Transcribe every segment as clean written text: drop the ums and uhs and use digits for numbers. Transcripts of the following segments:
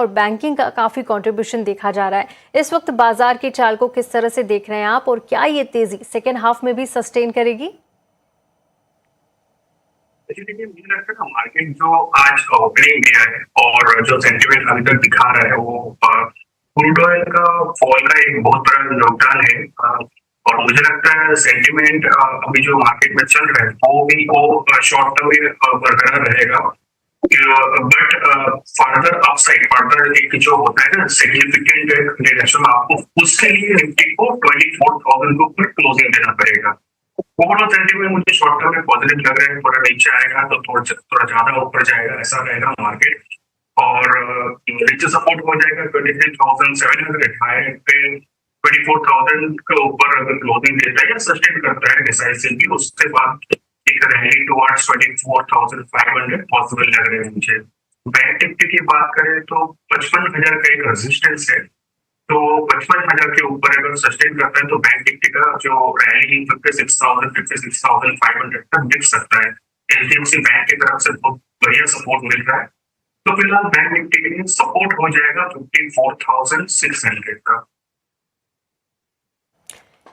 और बैंकिंग का काफी कंट्रीब्यूशन देखा जा रहा है। इस वक्त बाजार के चाल को किस तरह से देख रहे हैं आप, और क्या ये तेजी सेकेंड हाफ में भी सस्टेन करेगी? देखिए, मुझे लगता है ना मार्केट जो आज ओपनिंग दिया है और जो सेंटीमेंट अभी तक दिखा रहा है वो क्रूड ऑयल का फॉल का एक बहुत बड़ा योगदान है। और मुझे लगता है सेंटीमेंट अभी जो मार्केट में चल रहा है वो भी वो शॉर्ट टर्म में बरकरार रहेगा। बट फर्दर अपसाइड, फर्दर एक जो होता है ना सिग्निफिकेंट डायरेक्शन, आपको उसके लिए निफ्टी को 24,000 के ऊपर क्लोजिंग देना पड़ेगा। ओवरऑल सेंटीमेंट मुझे शॉर्ट टर्म में पॉजिटिव लग रहा है। थोड़ा नीचे आएगा तो थोड़ा ज्यादा ऊपर जाएगा, ऐसा रहेगा मार्केट। और नीचे सपोर्ट हो जाएगा 23,700, हाई पे 24,000 के ऊपर अगर क्लोजिंग देता है या सस्टेन करता है डिसाइसिवली, उसके बाद एक रैली टुवर्ड्स 24,500 पॉसिबल लग रहे हैं मुझे। बैंक निफ्टी की बात करें तो 55,000 का एक रेजिस्टेंस है, तो 55,000 के ऊपर अगर सस्टेन करता है तो बैंक निफ्टी का जो रैली 56,000 56,500 तक दिख सकता है। एचडीएफसी बैंक की तरफ से बहुत बढ़िया सपोर्ट मिल रहा है, तो फिलहाल बैंक निफ्टी के लिए सपोर्ट हो जाएगा 54,600 का।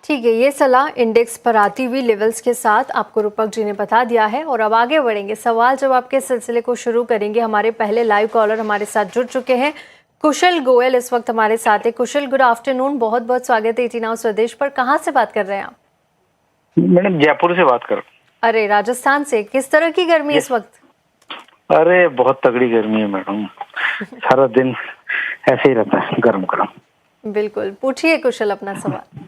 ठीक है, ये सलाह इंडेक्स पर आती हुई लेवल्स के साथ आपको रूपक जी ने बता दिया है। और अब आगे बढ़ेंगे, सवाल जवाब के सिलसिले को शुरू करेंगे। हमारे पहले लाइव कॉलर हमारे साथ जुड़ चुके हैं, कुशल गोयल इस वक्त हमारे साथ है। कुशल, गुड आफ्टरनून, बहुत बहुत स्वागत है 18 आवर्स स्वदेश पर। कहाँ से बात कर रहे हैं आप? मैडम जयपुर से बात कर। अरे राजस्थान से, किस तरह की गर्मी इस वक्त? अरे बहुत तगड़ी गर्मी है मैडम, सारा दिन ऐसे ही रहता है, गर्म गर्म। बिल्कुल, पूछिए कुशल अपना सवाल।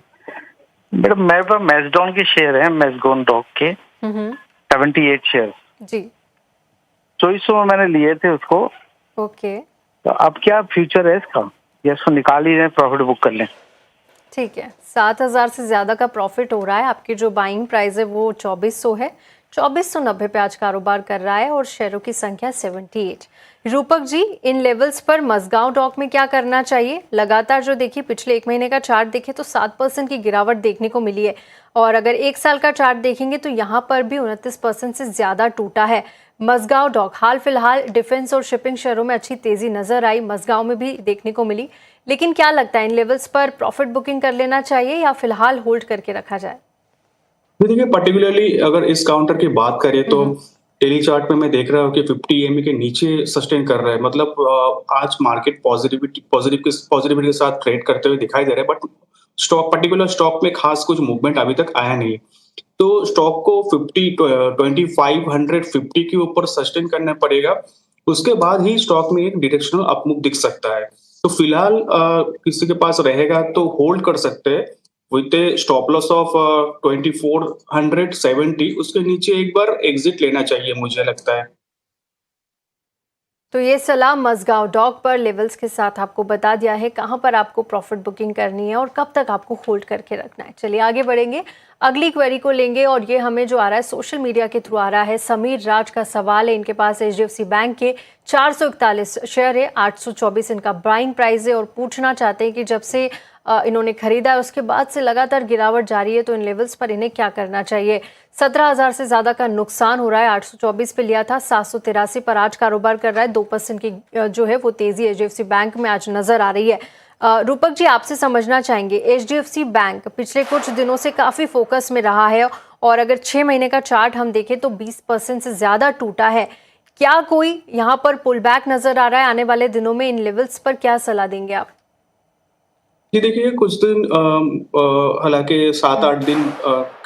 मैडम मेरे पास मैजडॉन के शेयर है, मैजडॉन डॉक के 78 शेयर जी, 2400 में मैंने लिए थे उसको। ओके, तो अब क्या फ्यूचर है इसका, या इसको निकाल ही प्रॉफिट बुक कर लें? ठीक है, 7,000 से ज्यादा का प्रॉफिट हो रहा है। आपकी जो बाइंग प्राइस है वो 2400 है, 2490 पे आज कारोबार कर रहा है और शेयरों की संख्या 78। रूपक जी, इन लेवल्स पर मजगांव डॉक में क्या करना चाहिए? लगातार जो देखिए पिछले एक महीने का चार्ट देखे तो 7% की गिरावट देखने को मिली है, और अगर एक साल का चार्ट देखेंगे तो यहाँ पर भी 29% से ज्यादा टूटा है। मजगांव डॉक हाल फिलहाल डिफेंस और शिपिंग शेयरों में अच्छी तेजी नजर आई, मजगांव में भी देखने को मिली, लेकिन क्या लगता है इन लेवल्स पर प्रॉफिट बुकिंग कर लेना चाहिए या फिलहाल होल्ड करके रखा जाए? देखिए, पर्टिकुलरली अगर इस काउंटर की बात करें तो डेली चार्ट में मैं देख रहा हूँ कि 50 EMA के नीचे सस्टेन कर रहा है। मतलब आज मार्केट पॉजिटिविटी के साथ ट्रेड करते हुए दिखाई दे रहा है, बट पर्टिकुलर स्टॉक में खास कुछ मूवमेंट अभी तक आया नहीं। तो स्टॉक को 2550 के ऊपर सस्टेन करना पड़ेगा, उसके बाद ही स्टॉक में एक डायरेक्शनल अपमूव दिख सकता है। तो फिलहाल किसी के पास रहेगा तो होल्ड कर सकते हैं विद स्टॉप लॉस ऑफ 2470। उसके नीचे एक बार एग्जिट लेना चाहिए मुझे लगता है। तो ये सलाह मजगांव डॉक पर लेवल्स के साथ आपको बता दिया है कहां पर आपको प्रॉफिट बुकिंग करनी है और कब तक आपको होल्ड करके रखना है। चलिए आगे बढ़ेंगे, अगली क्वेरी को लेंगे, और ये हमें जो आ रहा है सोशल मीडिया के थ्रू आ रहा है। समीर राज का सवाल है, इनके पास एचडीएफसी बैंक के 441 शेयर है, 824 इनका बाइंग प्राइस है, और पूछना चाहते हैं कि जब से इन्होंने खरीदा है उसके बाद से लगातार गिरावट जारी है, तो इन लेवल्स पर इन्हें क्या करना चाहिए? 17,000 से ज्यादा का नुकसान हो रहा है, 824 पे लिया था, 783 पर आज कारोबार कर रहा है। 2% की जो है वो तेजी एचडीएफसी बैंक में आज नजर आ रही है। रूपक जी, आपसे समझना चाहेंगे, एचडीएफसी बैंक पिछले कुछ दिनों से काफी फोकस में रहा है, और अगर 6 महीने का चार्ट हम देखें तो 20% से ज्यादा टूटा है। क्या कोई यहाँ पर पुल बैक नजर आ रहा है आने वाले दिनों में? इन लेवल्स पर क्या सलाह देंगे आप? जी देखिए, कुछ दिन हालांकि 7-8 दिन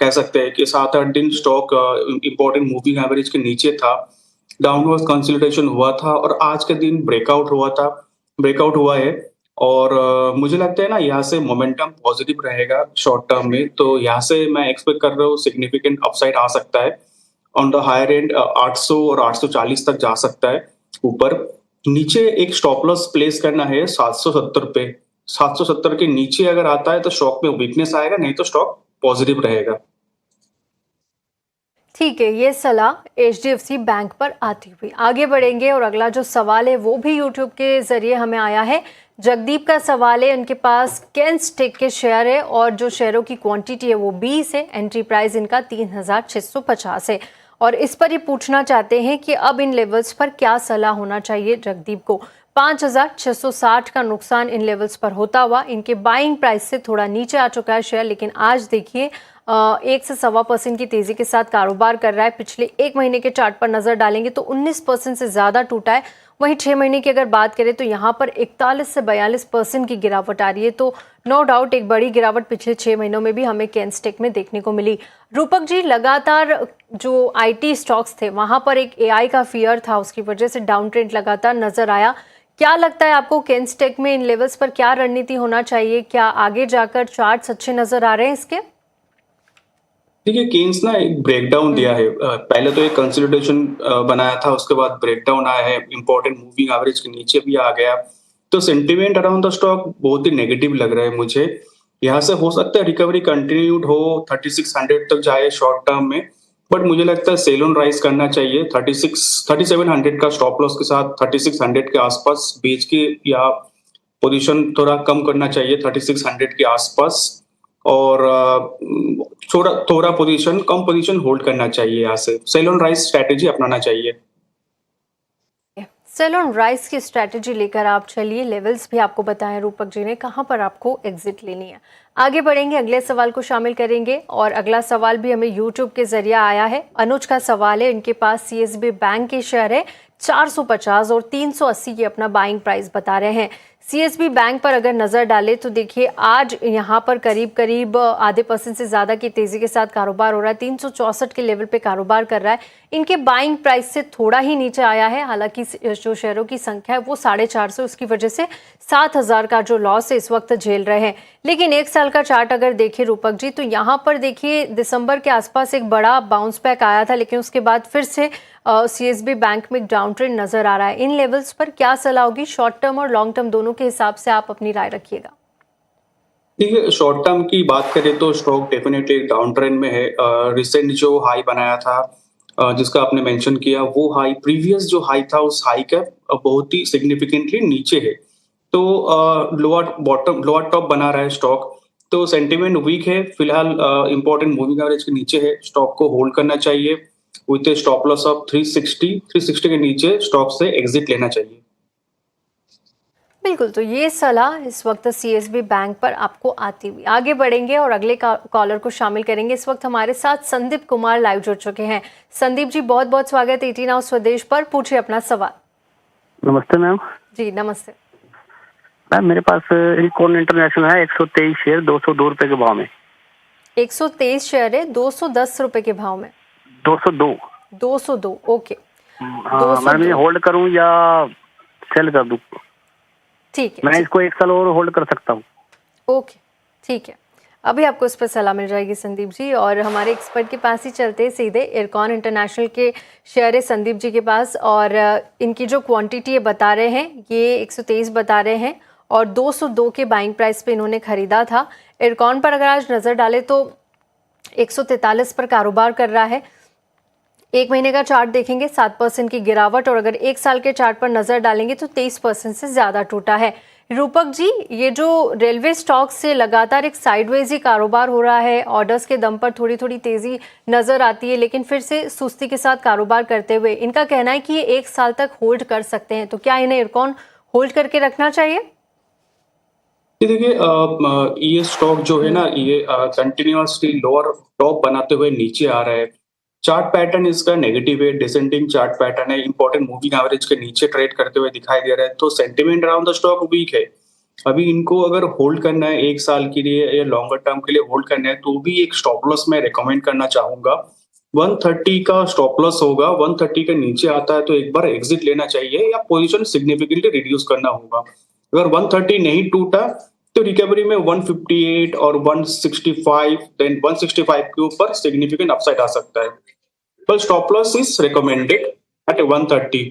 कह सकते हैं कि 7-8 दिन स्टॉक इंपॉर्टेंट मूविंग एवरेज के नीचे था, डाउनवर्ड कंसोलिडेशन हुआ था, और आज के दिन ब्रेकआउट हुआ है। और मुझे लगता है ना यहाँ से मोमेंटम पॉजिटिव रहेगा शॉर्ट टर्म में, तो यहाँ से मैं एक्सपेक्ट कर रहा हूँ सिग्निफिकेंट अपसाइड आ सकता है। ऑन द हायर एंड 800 और 840 तक जा सकता है ऊपर। नीचे एक स्टॉप लॉस प्लेस करना है 770 पे। 770 के नीचे अगर आता है तो स्टॉक में वीकनेस आएगा, नहीं तो स्टॉक पॉजिटिव रहेगा। ठीक है, ये सलाह एचडीएफसी बैंक पर आती हुई। आगे बढ़ेंगे, और अगला जो सवाल है वो भी यूट्यूब के जरिए हमें आया है। जगदीप का सवाल है, उनके पास कैन स्टिक के शेयर है और जो शेयरों की क्वांटिटी है वो 20 है, एंट्री प्राइस इनका 3,650 है, और इस पर ये पूछना चाहते हैं कि अब इन लेवल्स पर क्या सलाह होना चाहिए जगदीप को? 5,660 का नुकसान इन लेवल्स पर होता हुआ इनके बाइंग प्राइस से थोड़ा नीचे आ चुका है शेयर, लेकिन आज देखिए 1 से 1.25% की तेजी के साथ कारोबार कर रहा है। पिछले एक महीने के चार्ट पर नजर डालेंगे तो 19% से ज्यादा टूटा है। वहीं 6 महीने की अगर बात करें तो यहाँ पर 41 से 42% की गिरावट आ रही है। तो नो डाउट एक बड़ी गिरावट पिछले 6 महीनों में भी हमें कैनस्टेक में देखने को मिली। रूपक जी, लगातार जो आईटी स्टॉक्स थे वहां पर एक एआई का फियर था, उसकी वजह से डाउन ट्रेंड लगातार नजर आया। क्या लगता है आपको कैनस्टेक में इन लेवल्स पर क्या रणनीति होना चाहिए? क्या आगे जाकर चार्ट्स अच्छे नजर आ रहे हैं इसके? देखिए, केन्स ना एक ब्रेकडाउन दिया है। पहले तो एक कंसोलिडेशन बनाया था, उसके बाद ब्रेकडाउन आया है, इंपॉर्टेंट मूविंग एवरेज के नीचे भी आ गया। तो सेंटिमेंट अराउंड द स्टॉक बहुत ही नेगेटिव लग रहा है मुझे। यहाँ से हो सकता है रिकवरी कंटिन्यूड हो, 3600 तक जाए शॉर्ट टर्म में, बट मुझे लगता है सेल ऑन राइज करना चाहिए। 3700 का स्टॉप लॉस के साथ 3600 के आसपास बेच के या पोजीशन थोड़ा कम करना चाहिए 3600 के आसपास, और थोड़ा थोड़ा पोजीशन कम पोजीशन होल्ड करना चाहिए। यहाँ से सेल ऑन राइज स्ट्रैटेजी अपनाना चाहिए। सेल ऑन राइज की स्ट्रैटेजी लेकर आप चलिए। लेवल्स भी आपको बताएं रूपक जी ने, कहां पर आपको एग्जिट लेनी है। आगे बढ़ेंगे, अगले सवाल को शामिल करेंगे और अगला सवाल भी हमें यूट्यूब के जरिए आया है। अनुज का सवाल है, इनके पास सीएसबी बैंक के शेयर है 450 और 380 की अपना बाइंग प्राइस बता रहे हैं। सीएसबी बैंक पर अगर नजर डाले तो देखिए आज यहाँ पर करीब करीब आधे % से ज्यादा की तेजी के साथ कारोबार हो रहा है। 364 के लेवल पे कारोबार कर रहा है। इनके बाइंग प्राइस से थोड़ा ही नीचे आया है, हालांकि जो शेयरों की संख्या है वो 450, उसकी वजह से 7,000 का जो लॉस है इस वक्त झेल रहे हैं। लेकिन एक साल का चार्ट अगर देखिए रूपक जी, तो यहाँ पर देखिए दिसंबर के आसपास एक बड़ा बाउंस बैक आया था, लेकिन उसके बाद फिर से सीएसबी बैंक में डाउन ट्रेंड नजर आ रहा है। इन लेवल्स पर क्या सलाह होगी? शॉर्ट टर्म और लॉन्ग टर्म दोनों के हिसाब से आप अपनी राय रखिएगा। देखिए, शॉर्ट टर्म की बात करें तो स्टॉक डेफिनेटली डाउन ट्रेंड में है। रिसेंट जो हाई बनाया था, जिसका आपने मेंशन किया, वो हाई प्रीवियस जो हाई था उस हाई का बहुत ही सिग्निफिकेंटली नीचे है। तो लोअर टॉप बना रहा है स्टॉक। तो सेंटिमेंट वीक है फिलहाल। इंपॉर्टेंट मूविंग एवरेज के नीचे है, स्टॉक को होल्ड करना चाहिए विथ स्टॉप लॉस ऑफ 360 के नीचे स्टॉक से एग्जिट लेना चाहिए। बिल्कुल, तो ये सलाह इस वक्त सीएसबी बैंक पर आपको आती हुई। आगे बढ़ेंगे और अगले कॉलर को शामिल करेंगे। इस वक्त हमारे साथ संदीप कुमार लाइव जुड़ चुके हैं। संदीप जी, बहुत बहुत स्वागत है 18 हाउस स्वदेश पर। पूछिए अपना सवाल। नमस्ते मैम। जी नमस्ते मैम, मेरे पास इरकॉन इंटरनेशनल है 123 शेयर 202 रुपए के भाव में। 123 शेयर है 210 रुपए के भाव में। 202। ओके। हाँ मैम, ये होल्ड करूं या सेल कर दूं? ठीक है, मैं इसको एक साल और होल्ड कर सकता हूँ। ओके ठीक है, अभी आपको इस पर सलाह मिल जाएगी संदीप जी। और हमारे एक्सपर्ट के पास ही चलते हैं सीधे। इरकॉन इंटरनेशनल के शेयर है संदीप जी के पास, और इनकी जो क्वांटिटी है बता रहे हैं ये 123 बता रहे हैं, और 202 के बाइंग प्राइस पे इन्होंने खरीदा था। इरकॉन पर अगर आज नज़र डालें तो 143 पर कारोबार कर रहा है। एक महीने का चार्ट देखेंगे 7% की गिरावट, और अगर एक साल के चार्ट पर नजर डालेंगे तो 23% से ज्यादा टूटा है। रूपक जी, ये जो रेलवे स्टॉक से लगातार एक साइडवेज ही कारोबार हो रहा है, ऑर्डर्स के दम पर थोड़ी थोड़ी तेजी नजर आती है, लेकिन फिर से सुस्ती के साथ कारोबार करते हुए इनका कहना है कि ये एक साल तक होल्ड कर सकते हैं, तो क्या इन्हें इरकॉन होल्ड करके रखना चाहिए? देखिए, ये स्टॉक जो है ना, ये कंटिन्यूअसली लोअर टॉप बनाते हुए नीचे आ रहा है। चार्ट पैटर्न इसका नेगेटिव है, डिसेंडिंग चार्ट पैटर्न है, इंपॉर्टेंट मूविंग एवरेज के नीचे ट्रेड करते हुए दिखाई दे रहा है। तो sentiment around the stock weak है। अभी इनको अगर होल्ड करना है एक साल के लिए या लॉन्गर टर्म के लिए होल्ड करना है, तो भी एक स्टॉप लॉस मैं रिकमेंड करना चाहूंगा। 130 का स्टॉप लॉस होगा। 130 के नीचे आता है तो एक बार एग्जिट लेना चाहिए या पोजीशन सिग्निफिकेंटली रिड्यूस करना होगा। अगर 130 नहीं टूटा तो रिकवरी में 158 और 165, देन 165 के ऊपर सिग्निफिकेंट अपसाइड आ सकता है, पर stop loss is recommended at 130।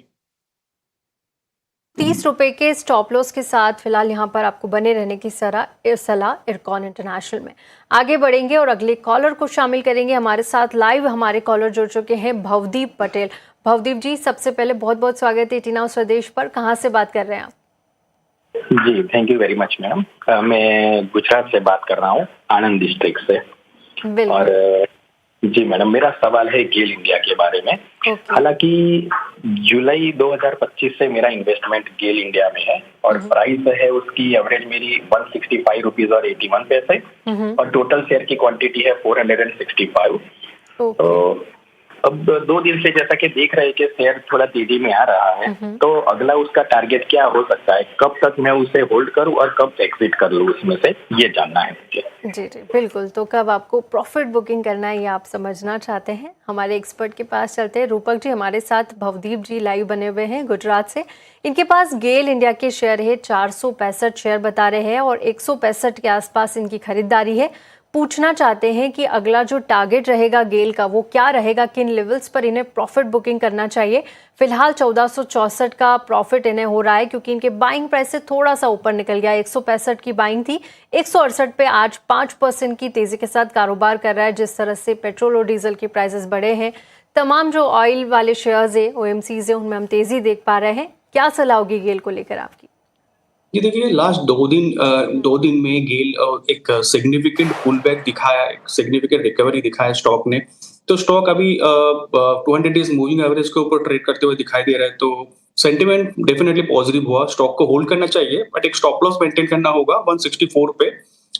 30 रुपए के स्टॉप लॉस के साथ फिलहाल यहाँ पर आपको बने रहने की सलाह इरकॉन इंटरनेशनल में। आगे बढ़ेंगे और अगले कॉलर को शामिल करेंगे। हमारे साथ लाइव हमारे कॉलर जुड़ चुके हैं भवदीप पटेल। भवदीप जी, सबसे पहले बहुत बहुत स्वागत है 18 हाउस स्वदेश पर। कहाँ से बात कर रहे हैं आप? जी, thank you very much ma'am. मैं गुजरात से बात कर रहा हूँ, आनंद डिस्ट्रिक्ट से। और जी मैडम, मेरा सवाल है गेल इंडिया के बारे में। ओके। हालांकि जुलाई 2025 से मेरा इन्वेस्टमेंट गेल इंडिया में है और प्राइस है उसकी एवरेज मेरी 165 रुपीज और 81 पैसे और टोटल शेयर की क्वांटिटी है 465। ओके। तो अब 2 दिन से जैसा कि देख रहे हैं कि शेयर थोड़ा तेजी में आ रहा है, तो अगला उसका टारगेट क्या हो सकता है, कब तक मैं उसे होल्ड करूं और कब एग्जिट कर लूं उसमें से, ये जानना है मुझे। जी जी बिल्कुल। तो कब आपको प्रॉफिट बुकिंग करना है ये आप समझना चाहते हैं, हमारे एक्सपर्ट के पास चलते हैं। रूपक जी हमारे साथ भवदीप जी लाइव बने हुए हैं गुजरात से। इनके पास गेल इंडिया के शेयर है, 465 शेयर बता रहे हैं और 165 के आसपास इनकी खरीदारी है। पूछना चाहते हैं कि अगला जो टारगेट रहेगा गेल का वो क्या रहेगा, किन लेवल्स पर इन्हें प्रॉफिट बुकिंग करना चाहिए। फिलहाल 1464 का प्रॉफिट इन्हें हो रहा है क्योंकि इनके बाइंग प्राइस से थोड़ा सा ऊपर निकल गया। 165 की बाइंग थी, 168 पे आज 5% की तेजी के साथ कारोबार कर रहा है। जिस तरह से पेट्रोल और डीजल के प्राइसेस बढ़े हैं, तमाम जो ऑयल वाले शेयर्स है, OMCs है, उनमें हम तेजी देख पा रहे हैं। क्या सलाह होगी गेल को लेकर आपकी? ये देखिए लास्ट 2 दिन में गेल एक सिग्निफिकेंट पुल बैक दिखाया, एक सिग्निफिकेंट रिकवरी दिखाया स्टॉक ने। तो स्टॉक अभी 200 डेज मूविंग एवरेज के ऊपर ट्रेड करते हुए दिखाई दे रहा है। तो सेंटिमेंट डेफिनेटली पॉजिटिव हुआ, स्टॉक को होल्ड करना चाहिए बट एक स्टॉप लॉस मेंटेन करना होगा 164 पे।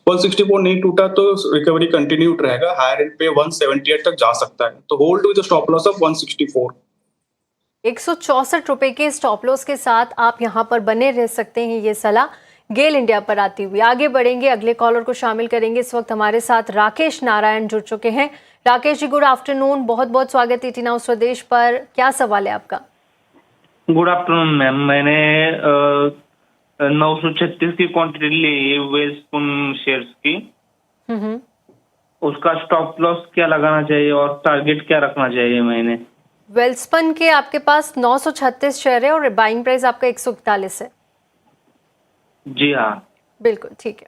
164 नहीं टूटा तो रिकवरी कंटिन्यूड रहेगा, हायर एंड पे 178 तक जा सकता है। तो hold with stop loss of 164। 164 रुपए के स्टॉप लॉस के साथ आप यहां पर बने रह सकते हैं, ये सलाह गेल इंडिया पर आती हुई। आगे बढ़ेंगे, अगले कॉलर को शामिल करेंगे। इस वक्त हमारे साथ राकेश नारायण जुड़ चुके हैं। राकेश जी गुड आफ्टरनून, बहुत बहुत स्वागत है टीना स्वदेश पर। क्या सवाल है आपका? गुड आफ्टरनून मैम, मैंने 936 की क्वांटिटी ली है वेलस्पन शेयर्स की। उसका स्टॉप लॉस क्या लगाना चाहिए और टारगेट क्या रखना चाहिए मैंने? वेल्सपन के आपके पास 936 शेयर है और बाइंग प्राइस आपका 141 है। जी हाँ बिल्कुल ठीक है।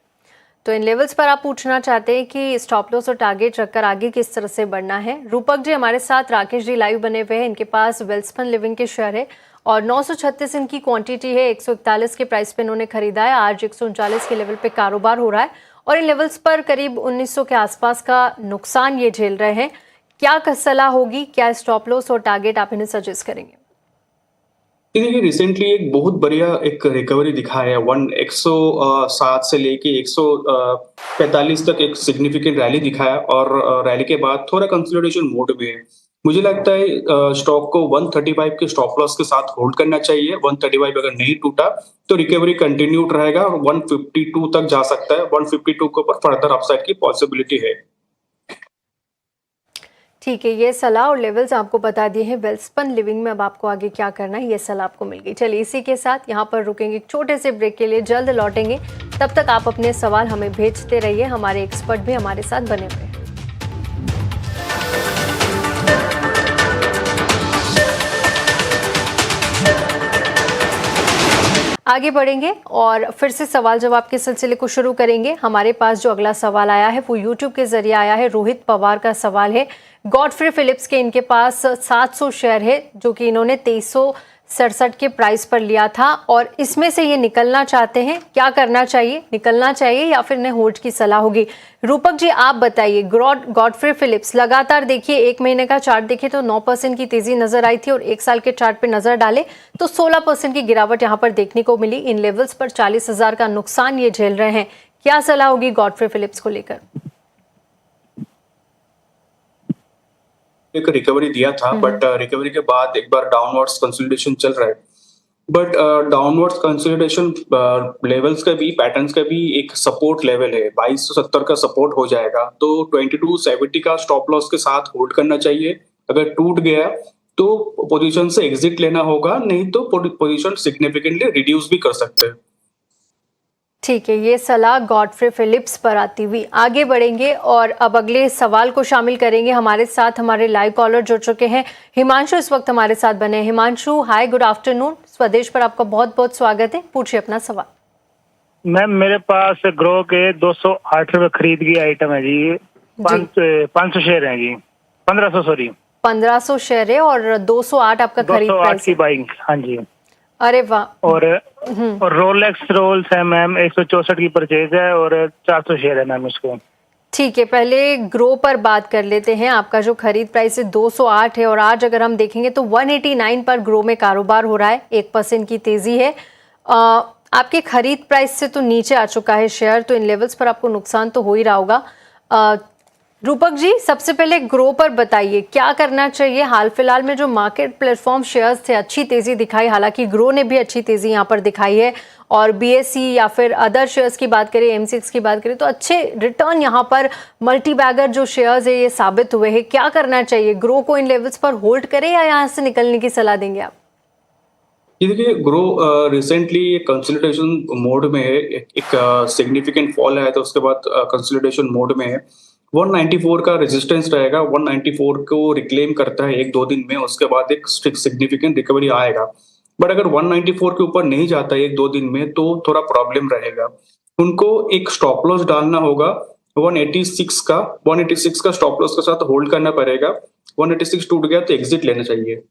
तो इन लेवल्स पर आप पूछना चाहते हैं कि स्टॉप लॉस और टारगेट रखकर आगे किस तरह से बढ़ना है। रूपक जी हमारे साथ, राकेश जी लाइव बने हुए हैं। इनके पास वेल्सपन लिविंग के शेयर है और 936 इनकी क्वांटिटी है। 141 के प्राइस पे इन्होंने खरीदा है, आज 139 के लेवल पे कारोबार हो रहा है और इन लेवल्स पर करीब 1900 के आसपास का नुकसान ये झेल रहे हैं। क्या सलाह होगी, क्या स्टॉप लॉस और टारगेट आप इन्हें सजेस्ट करेंगे? देखिए रिसेंटली एक बहुत बढ़िया एक रिकवरी दिखा है, 107 से लेके 145 तक एक सिग्निफिकेंट रैली दिखाया और रैली के बाद थोड़ा कंसोलिडेशन मोड में है। मुझे लगता है स्टॉक को 135 के स्टॉप लॉस के साथ होल्ड करना चाहिए। 135 अगर नहीं टूटा तो रिकवरी कंटिन्यूड रहेगा और 152 तक जा सकता है। 152 के ऊपर फर्दर अपसाइड की पॉसिबिलिटी है। ठीक है, ये सलाह और लेवल्स आपको बता दिए हैं वेल्सपन लिविंग में। अब आपको आगे क्या करना है ये सलाह आपको मिल गई। चलिए इसी के साथ यहाँ पर रुकेंगे एक छोटे से ब्रेक के लिए, जल्द लौटेंगे। तब तक आप अपने सवाल हमें भेजते रहिए, हमारे एक्सपर्ट भी हमारे साथ बने हुए हैं। आगे बढ़ेंगे और फिर से सवाल जवाब के सिलसिले को शुरू करेंगे। हमारे पास जो अगला सवाल आया है वो यूट्यूब के जरिए आया है। रोहित पवार का सवाल है, गॉडफ्रे फिलिप्स के इनके पास 700 शेयर है जो कि इन्होंने 2367 के प्राइस पर लिया था और इसमें से ये निकलना चाहते हैं। क्या करना चाहिए, निकलना चाहिए या फिर इन्हें होल्ड की सलाह होगी? रूपक जी आप बताइए। गॉडफ्रे फिलिप्स लगातार देखिए, 1 महीने का चार्ट देखिए तो 9% की तेजी नजर आई थी और 1 साल के चार्ट पे नजर डाले तो 16% की गिरावट यहाँ पर देखने को मिली। इन लेवल्स पर 40,000 का नुकसान ये झेल रहे हैं। क्या सलाह होगी गॉडफ्रे फिलिप्स को लेकर? एक रिकवरी दिया था बट रिकवरी के बाद एक बार डाउनवर्ड्स कंसोलिडेशन चल रहा है। बट डाउनवर्ड्स कंसोलिडेशन लेवल्स का भी, पैटर्न्स का भी एक सपोर्ट लेवल है, 2270 का सपोर्ट हो जाएगा तो 2270 का स्टॉप लॉस के साथ होल्ड करना चाहिए। अगर टूट गया तो पोजीशन से एग्जिट लेना होगा, नहीं तो पोजीशन सिग्निफिकेंटली रिड्यूस भी कर सकते हैं। ठीक है, ये सलाह गॉडफ्रे फिलिप्स पर आती हुई। आगे बढ़ेंगे और अब अगले सवाल को शामिल करेंगे। हमारे साथ हमारे लाइव कॉलर जुड़ चुके हैं। हिमांशु इस वक्त हमारे साथ बने। हिमांशु हाय, गुड आफ्टरनून। स्वदेश पर आपका बहुत बहुत स्वागत है, पूछिए अपना सवाल। मैम मेरे पास ग्रो के 208 रुपए खरीद की आइटम है जी। 500 शेयर है जी, 1500 सॉरी 1500 शेयर है और 208 आपका खरीद 208 की बाइंग। हाँ जी। अरे वाह। और रोलेक्स रोल्स है मैम, 164 की परचेज है और 400 शेयर है मैम इसको। ठीक है, पहले ग्रो पर बात कर लेते हैं। आपका जो खरीद प्राइस है 208 है और आज अगर हम देखेंगे तो 189 पर ग्रो में कारोबार हो रहा है, 1% की तेजी है। आपके खरीद प्राइस से तो नीचे आ चुका है शेयर, तो इन लेवल्स पर आपको नुकसान तो हो ही रहा होगा। रूपक जी, सबसे पहले ग्रो पर बताइए क्या करना चाहिए। हाल फिलहाल में जो मार्केट प्लेटफॉर्म शेयर्स थे अच्छी तेजी दिखाई, हालांकि ग्रो ने भी अच्छी तेजी यहाँ पर दिखाई है, और बीएसई या फिर अदर शेयर्स की बात करें, M6 की बात करें तो अच्छे रिटर्न यहाँ पर मल्टी बैगर जो शेयर्स है ये साबित हुए हैं। क्या करना चाहिए, ग्रो को इन लेवल्स पर होल्ड करें या यहाँ से निकलने की सलाह देंगे आप? ये देखिए, ग्रो रिसेंटली कंसोलिडेशन मोड में है। एक सिग्निफिकेंट फॉल आया था, उसके बाद कंसोलिडेशन मोड में है। 194 का रेजिस्टेंस रहेगा, 194 को रिक्लेम करता है 1-2 दिन में, उसके बाद एक सिग्निफिकेंट रिकवरी आएगा। बट अगर 194 के ऊपर नहीं जाता है 1-2 दिन में तो थोड़ा प्रॉब्लम रहेगा। उनको एक स्टॉप लॉस डालना होगा 186 का स्टॉप लॉस के साथ होल्ड करना पड़ेगा। 186 टूट गया तो एग्जिट लेना चाहिए।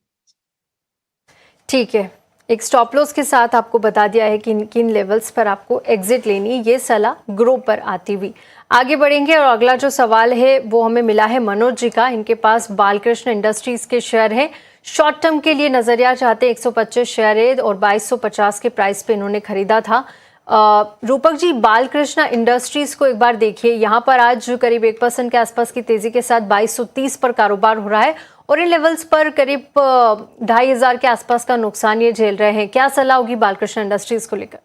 ठीक है, एक स्टॉप लॉस के साथ आपको बता दिया है कि किन लेवल्स पर आपको एग्जिट लेनी है, ये सलाह ग्रो पर आती हुई। आगे बढ़ेंगे और अगला जो सवाल है वो हमें मिला है मनोज जी का। इनके पास बालकृष्ण इंडस्ट्रीज के शेयर हैं, शॉर्ट टर्म के लिए नजरिया चाहते हैं। 125 शेयर है और 2250 के प्राइस पे इन्होंने खरीदा था। रूपक जी, बालकृष्ण इंडस्ट्रीज को एक बार देखिए, यहाँ पर आज करीब 1% के आसपास की तेजी के साथ 2230 पर कारोबार हो रहा है और इन लेवल्स पर करीब 2500 के आसपास का नुकसान ये झेल रहे हैं। क्या सलाह होगी बालकृष्ण इंडस्ट्रीज को लेकर?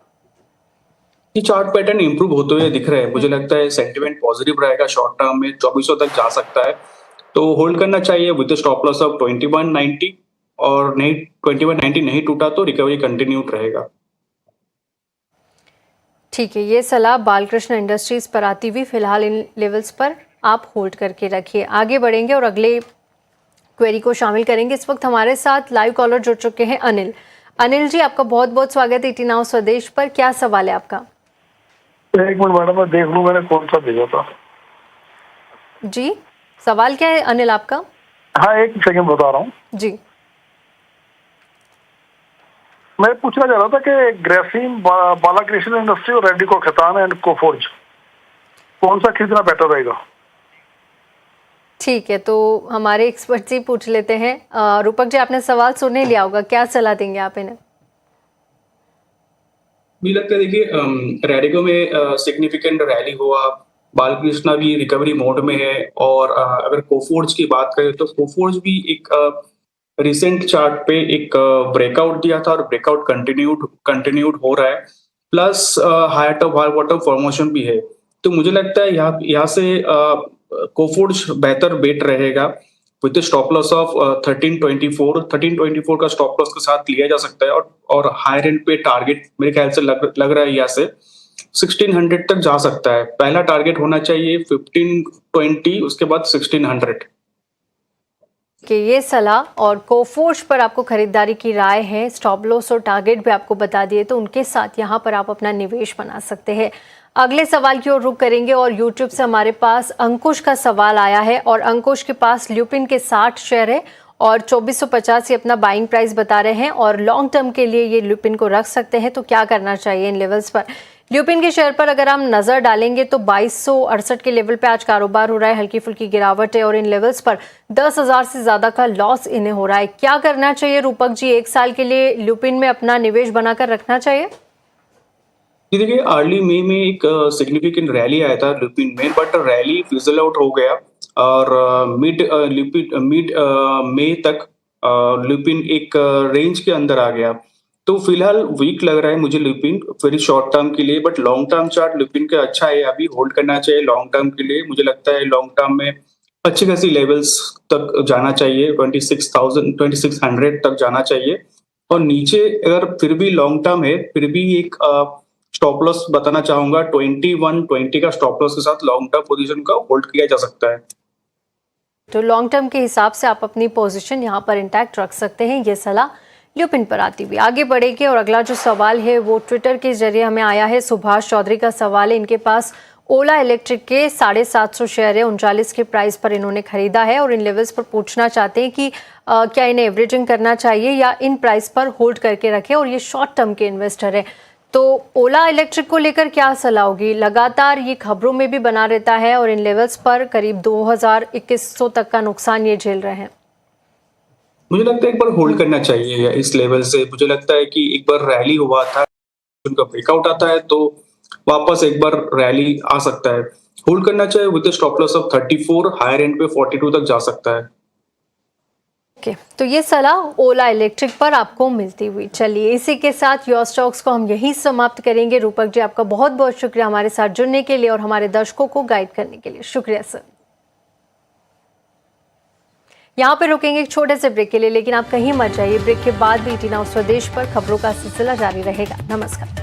ये चार्ट पैटर्न इंप्रूव होते हुए दिख रहा है, मुझे लगता है सेंटिमेंट पॉजिटिव रहेगा। शॉर्ट टर्म में 2400 तक जा सकता है, तो होल्ड करना चाहिए विद स्टॉप लॉस ऑफ 2190, और नहीं 2190 नहीं टूटा तो रिकवरी कंटिन्यूड रहेगा। ठीक है, ये सलाह बालकृष्ण इंडस्ट्रीज पर आती हुई फिलहाल इन लेवल्स पर आप होल्ड करके रखिए। आगे बढ़ेंगे और अगले क्वेरी को शामिल करेंगे। इस वक्त हमारे साथ लाइव कॉलर जुड़ चुके हैं अनिल। अनिल जी, आपका बहुत बहुत स्वागत है ET Now स्वदेश पर। क्या सवाल है आपका? एक मिनट मैडम, मैं देख लूं मैंने कौन सा भेजा था। जी, सवाल क्या है अनिल आपका? हाँ, एक सेकंड बता रहा हूँ जी। मैं पूछना चाह रहा था कि ग्रेसिम, बालाकृष्ण इंडस्ट्री और रेडिको खैतान एंड कोफोर्ज कौन सा खरीदना बेटर रहेगा? ठीक है, तो हमारे एक्सपर्ट जी पूछ लेते हैं। रूपक जी, आपने सवाल सुनने लिया होगा, क्या सलाह देंगे आप इन्हें? मुझे लगता है देखिए, रेडिको में सिग्निफिकेंट रैली हुआ, बालकृष्णा भी रिकवरी मोड में है, और अगर कोफोर्ज की बात करें तो कोफोर्ज भी एक रिसेंट चार्ट पे एक ब्रेकआउट दिया था और ब्रेकआउट कंटिन्यूड हो रहा है, plus higher top high bottom formation भी है। तो मुझे लगता है यहाँ से कोफोर्ज बेहतर बेट रहेगा विद स्टॉप लॉस ऑफ 1324 का स्टॉप लॉस के साथ लिया जा सकता है, और हायर एंड पे टारगेट मेरे ख्याल से लग रहा है यहाँ से 1600 तक जा सकता है। पहला टारगेट होना चाहिए 1520, उसके बाद 1600 कि ये सलाह और कोफोर्ज पर आपको खरीदारी की राय है। स्टॉप लॉस और टारगेट भी आपको बता दिए, तो उनके साथ यहाँ पर आप अपना निवेश बना सकते हैं। अगले सवाल की ओर रुख करेंगे और YouTube से हमारे पास अंकुश का सवाल आया है, और अंकुश के पास ल्यूपिन के 60 शेयर है और 2450 ही अपना बाइंग प्राइस बता रहे हैं, और लॉन्ग टर्म के लिए ये ल्यूपिन को रख सकते हैं। तो क्या करना चाहिए इन लेवल्स पर? ल्यूपिन के शेयर पर अगर हम नजर डालेंगे तो 2268 के लेवल पे आज कारोबार हो रहा है, हल्की फुल्की गिरावट है, और इन लेवल्स पर 10,000 से ज्यादा का लॉस इन्हें हो रहा है। क्या करना चाहिए रूपक जी? 1 साल के लिए ल्यूपिन में अपना निवेश बनाकर रखना चाहिए? जी देखिए, अर्ली मई में एक सिग्निफिकेंट रैली आया था ल्यूपिन में, बट रैली फिजल आउट हो गया, और मिड मई तक ल्यूपिन एक रेंज के अंदर आ गया। तो फिलहाल वीक लग रहा है मुझे ल्यूपिन वेरी शॉर्ट टर्म के लिए, but long term chart lupin का अच्छा है, अभी होल्ड करना चाहिए लॉन्ग टर्म के लिए। मुझे लगता है लॉन्ग टर्म में अच्छी खासी लेवल्स तक जाना चाहिए, 2600 तक जाना चाहिए, और नीचे अगर फिर भी लॉन्ग टर्म है, फिर भी एक स्टॉप लॉस बताना चाहूंगा 2120 का स्टॉप लॉस के साथ लॉन्ग टर्म पोजीशन का होल्ड किया जा सकता है। तो लॉन्ग टर्म के हिसाब से आप अपनी पोजीशन यहाँ पर इंटैक्ट रख सकते हैं। ये सलाह ल्यूपिन पर आती हुई। आगे बढ़ेंगे और अगला जो सवाल है वो ट्विटर के जरिए हमें आया है। सुभाष चौधरी का सवाल है, इनके पास ओला इलेक्ट्रिक के 750 शेयर है, 39 के प्राइस पर इन्होंने खरीदा है, और इन लेवल्स पर पूछना चाहते हैं कि क्या इन्हें एवरेजिंग करना चाहिए या इन प्राइस पर होल्ड करके रखें, और ये शॉर्ट टर्म के इन्वेस्टर है। तो ओला इलेक्ट्रिक को लेकर क्या सलाह होगी? लगातार ये खबरों में भी बना रहता है और इन लेवल्स पर करीब 2021 तक का नुकसान ये झेल रहे हैं। मुझे लगता है एक बार होल्ड करना चाहिए इस लेवल से। मुझे लगता है कि एक बार रैली हुआ था, उनका ब्रेकआउट आता है तो वापस एक बार रैली आ सकता है। होल्ड करना चाहिए with stop loss of 34, higher end पे 42 तक जा सकता है। ओके, तो ये सलाह ओला इलेक्ट्रिक पर आपको मिलती हुई। चलिए, इसी के साथ योर स्टॉक्स को हम यहीं समाप्त करेंगे। रूपक जी, आपका बहुत बहुत शुक्रिया हमारे साथ जुड़ने के लिए और हमारे दर्शकों को गाइड करने के लिए। शुक्रिया सर। यहाँ पे रुकेंगे एक छोटे से ब्रेक के लिए, लेकिन आप कहीं मत जाइए। ब्रेक के बाद भी ईटी नाउ स्वदेश पर खबरों का सिलसिला जारी रहेगा। नमस्कार।